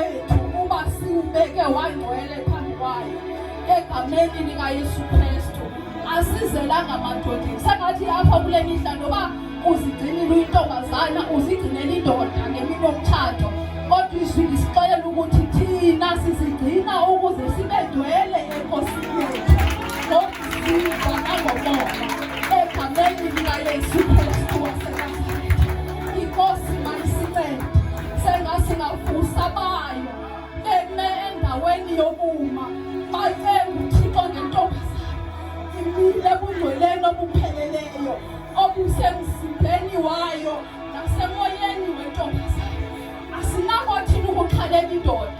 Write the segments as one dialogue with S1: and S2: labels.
S1: wethu uba siwubeke wangcwele phambi kwayo egameni likaYesu Kristu. Asizelanga madodeni. Sengathi apha kule mihla noba uzigcinile uyintombazana uzigcinele indoda ngemini yomtshato, kodwa izwi lisixelela ukuthi thina sizigcina ukuze sibedwele enkosini yethu ngokusiza nangomoya egameni likaYesu Kristu waseNazaretha. Inkosi mayisincede sengasingavusa bayo eme endaweni yokuma baye uThixo ngentombazana imile ebungcweleni obupheleleyo obusemzimbeni wayo nasemoyeni wentombazana. Asinako thina ukukhalela indoda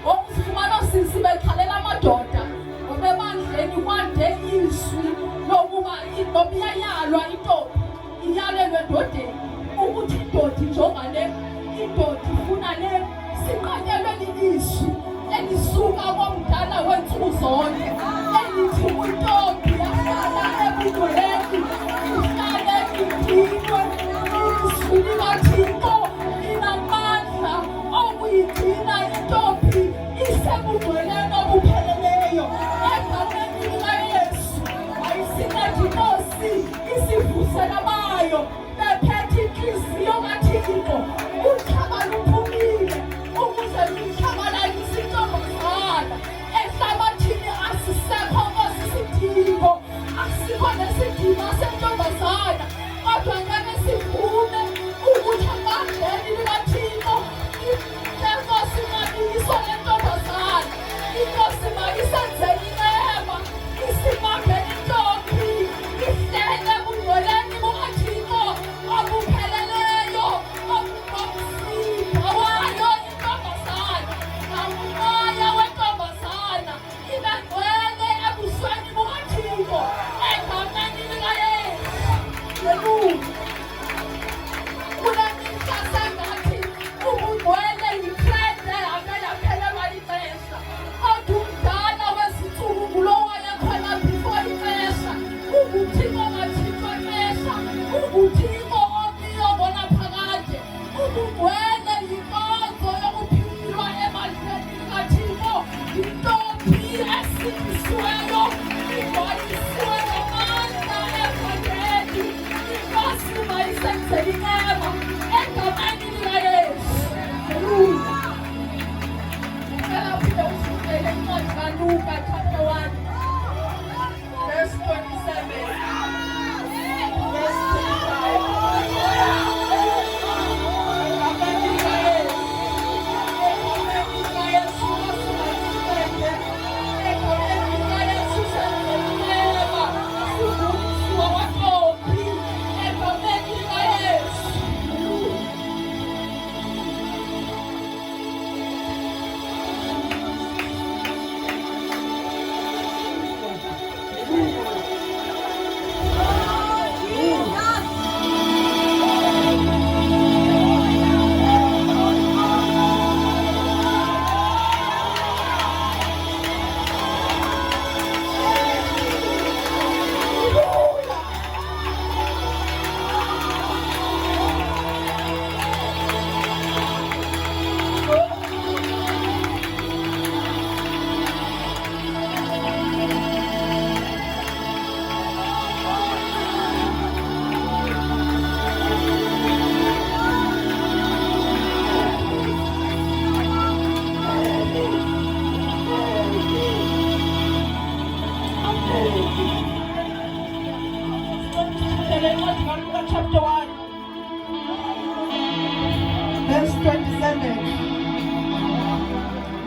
S1: ngokusifumana sibekhalela amadoda ngobebandleni kwande izwi lokuba intombi iyayalwa intombi iyalelwe endodeni ukuthi indoda injongane indoda ifuna le siqanyelwe lilizwi elisuka komdala wensuku zonke elithi intombi yahlala ebungcweleni ihlale igcinwe izwi likaThixo linamandla okuyigcina intombi isebungcweleni obupheleleyo egameni likaYesu. Ayisincede inkosi isivusela bayo bephethe inhliziyo kaThixo uthaba luphumile ukuze luthabalalise intombazana ehlabathini. Asisekho osisidingo, asikho nesidingo sentombazana, kodwa ngeke sivume ukuthi amandleni likaThixo inkosi ingabuyiswa lentombazana. Inkosi mayisenzele inceba isimambele intombi ihlele ebungcweleni bukaThixo obupheleleyo obumsindo wayo intombazana namoya wentombazana ibengcwele ebusweni bukaThixo egameni likaYesu. Haleluya. Kule mihla sengathi ubungcwele yitrende abeyaphelelwa ixesha, kodwa umdala wezinsuku ngulo wayekhona before ixesha. UnguThixo kaThixo ixesha, unguThixo omiyo ngonaphakade. Ubungcwele yinkonzo yokuphilwa emandleni likaThixo, intombi esindisiweyo igcwalisiwe ngamandla ekhondeni. Inkosi mayisenzele inceba egameni likaYesu. Haleluya. Ngicela uphinde usifundele incwadi kaLuka chapter 1 verse 27 verse 25. Egameni likaYesu. Egameni likaYesu masimayisincede. Egameni likaYesu senzele inceba sivuswa kwantombi egameni likaYesu. Haleluya. Chapter 1 verse 27.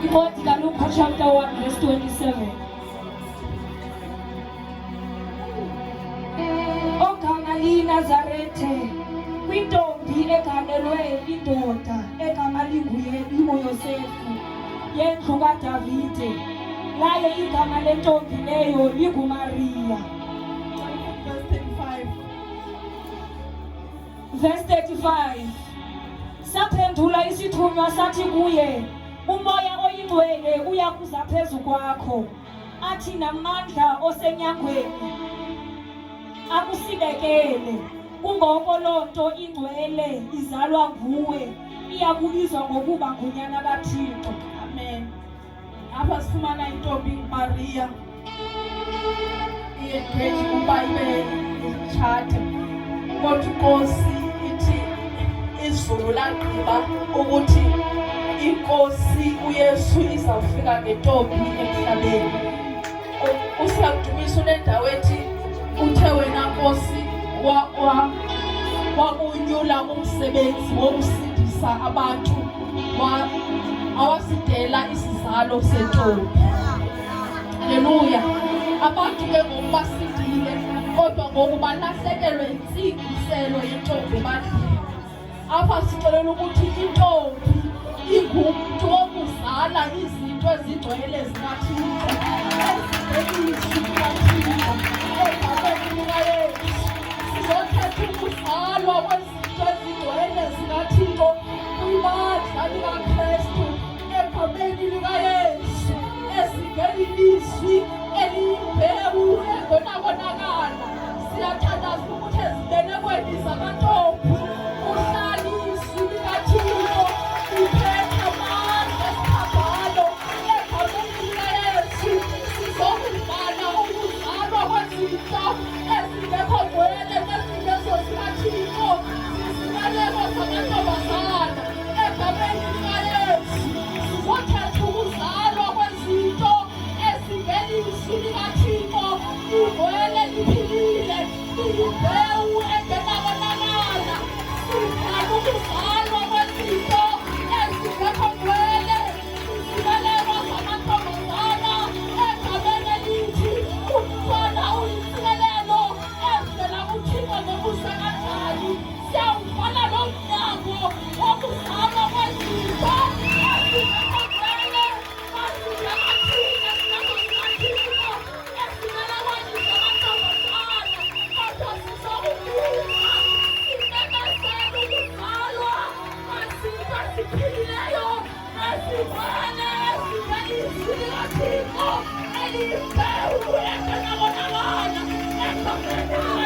S2: Incwadi kaLuka chapter 1 verse 27. Ogama liyiNazaretha kwintombi egamelwe indoda egama linguYosefu yendlu kaDavide, laye igama lentombi leyo linguMariya. Verse 35. Saphendula isithunywa sathi kuye, umoya oyingcwele uyakuza phezu kwakho, athi namandla osenyangweni akusibekele. kungoko loo nto ingcwele izalwa nguwe iyakubizwa ngokuba ngunyana kaThixo.
S1: Amen. Apha sifumana intombi Maria iyegeji ukuba ibe itshate, kodwa inkosi ithi izulu lagqiba ukuthi inkosi uYesu izawufika ngentombi emhlabeni. Usiyakudumisa unendawo ethi uthe wena Nkosi wakunyula umsebenzi wokusindisa abantu, awasidela isizalo sentombi. Haleluya. Abantu ke ngoku basindile, kodwa ngoku balahlekelwe yintsingiselo yentombi ebantwini. Apha sixelela ukuthi intombi ingumntu wokuzala izinto ezingcwele zikaThixo, ezingelisi kukaThixo, egabeni likaYesu. Sizothetha ukuzalwa kwezinto ezingcwele zikaThixo kwibandla likaKristu egabeni likaYesu, ezingelilizwi eliyimbewu engenabonakala. Siyathandaza ukuthi ezibelekweni zakantombi kuhlala izwi likaThixo liphethe amandla esithandalo egabeni likaYesu. Sizokubhala ukuzalwa kwezinto ezingekho ngcwele nezingezo zikaThixo, zizibeleko zamantombazana egabeni likaYesu. Sizothetha ukuzalwa kwezinto ezingelizwi likaThixo, ligcwele liphilile, liyimbewu engenabonakala. Sibhala ukuzalwa kwezinto ezingekho ngcwele, zizibeleko zamantombazana egabeni elithi umntwana uyintsikelelo evela kuThixo ngokuze kanjani. Siyawubhala lo mnyango wokuzalwa kwezinto ezingekho ngcwele, mazingekathina zinazo zikaThixo, ezibelekweni zamantombazana. Kodwa sizokubuza simemezele ukuzalwa kwezinto eziphilileyo, ezingcwele, ezingelizwi likaThixo, eliyimbewu engenabonakala egabeni